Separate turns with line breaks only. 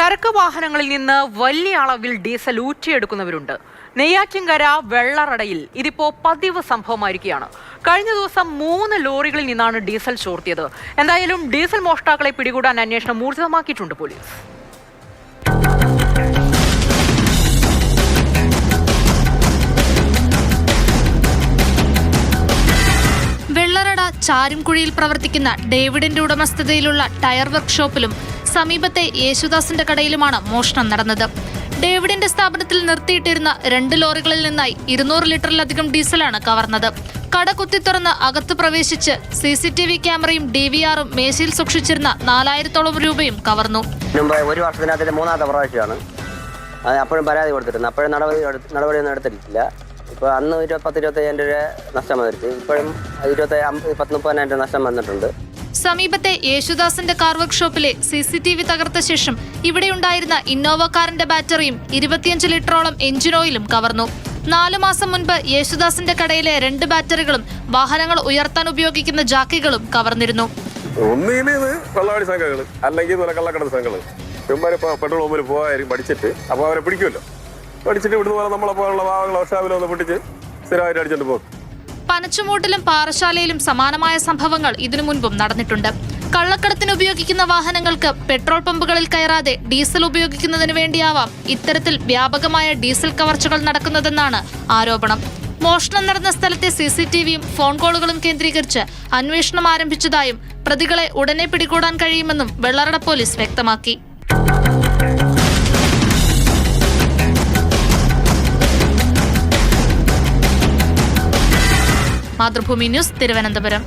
ചരക്ക് വാഹനങ്ങളിൽ നിന്ന് വലിയ അളവിൽ ഡീസൽ ഊറ്റിയെടുക്കുന്നവരുണ്ട്. നെയ്യാറ്റിൻകര വെള്ളറടയിൽ ഇതിപ്പോൾ പതിവ് സംഭവമായിരിക്കുകയാണ്. കഴിഞ്ഞ ദിവസം 3 ലോറികളിൽ നിന്നാണ് ഡീസൽ ചോർത്തിയത്. എന്തായാലും ഡീസൽ മോഷ്ടാക്കളെ പിടികൂടാൻ അന്വേഷണം ഊർജിതമാക്കിയിട്ടുണ്ട് പോലീസ്.
വെള്ളറട ചാരുംകുഴിയിൽ പ്രവർത്തിക്കുന്ന ഡേവിഡിന്റെ ഉടമസ്ഥതയിലുള്ള ടയർ വർക്ക്ഷോപ്പിലും സമീപത്തെ യേശുദാസിന്റെ കടയിലുമാണ് മോഷണം നടന്നത്. ഡേവിഡിന്റെ സ്ഥാപനത്തിൽ നിർത്തിയിട്ടിരുന്ന 2 ലോറികളിൽ നിന്നായി 200 ലിറ്ററിലധികം ഡീസലാണ് കവർന്നത്. കട കുത്തിത്തുറന്ന് അകത്ത് പ്രവേശിച്ച് CCTV ക്യാമറയും DVR-ഉം മേശയിൽ സൂക്ഷിച്ചിരുന്ന 4000-ഓളം രൂപയും കവർന്നു.
ഒരു വർഷത്തിനകത്ത് 3ാമത്തെ പ്രാവശ്യമാണ്. അപ്പോഴും പരാതി കൊടുത്തിരുന്നു. അപ്പോഴും നടപടിയൊന്നും എടുത്തിട്ടില്ല. ഇപ്പോൾ അന്ന് 10-25 രൂപ നഷ്ടം വന്നിട്ട് ഇപ്പോഴും 10-30 നഷ്ടം വന്നിട്ടുണ്ട്.
സമീപത്തെ യേശുദാസിന്റെ കാർ വർക്ക്ഷോപ്പിലെ CCTV തകർത്ത ശേഷം ഇവിടെയുണ്ടായിരുന്ന ഇന്നോവ കാറിന്റെ ബാറ്ററിയും 25 ലിറ്ററോളം എഞ്ചിൻ ഓയിലും കവർന്നു. 4 മാസം മുൻപ് യേശുദാസിന്റെ കടയിലെ 2 ബാറ്ററികളും വാഹനങ്ങൾ ഉയർത്താൻ ഉപയോഗിക്കുന്ന ജാക്കികളും കവർന്നിരുന്നു.
കൊള്ളാടി സംഘങ്ങൾ അല്ലെങ്കിൽ കള്ളക്കടത്ത് സംഘങ്ങൾ പെട്രോൾ പമ്പിൽ പോകാനും പഠിച്ചിട്ട് അപ്പോൾ അവരെ പിടിക്കുമല്ലോ. പഠിച്ചിട്ട് ഇവിടുന്ന് നമ്മളെ പോലുള്ള വാഹനങ്ങൾ വർഷാവിലൊന്ന് പൊട്ടിച്ച് സ്ഥിരമായിട്ട് അടിച്ചിട്ട് പോകും.
പനച്ചുമൂട്ടിലും പാറശാലയിലും സമാനമായ സംഭവങ്ങൾ ഇതിനു മുൻപും നടന്നിട്ടുണ്ട്. കള്ളക്കടത്തിന് ഉപയോഗിക്കുന്ന വാഹനങ്ങൾക്ക് പെട്രോൾ പമ്പുകളിൽ കയറാതെ ഡീസൽ ഉപയോഗിക്കുന്നതിന് വേണ്ടിയാവാം ഇത്തരത്തിൽ വ്യാപകമായ ഡീസൽ കവർച്ചകൾ നടക്കുന്നതെന്നാണ് ആരോപണം. മോഷണം നടന്ന സ്ഥലത്തെ CCTV-യും ഫോൺ കോളുകളും കേന്ദ്രീകരിച്ച് അന്വേഷണം ആരംഭിച്ചതായും പ്രതികളെ ഉടനെ പിടികൂടാൻ കഴിയുമെന്നും വെള്ളറട പോലീസ് വ്യക്തമാക്കി. മാതൃഭൂമി ന്യൂസ്, തിരുവനന്തപുരം.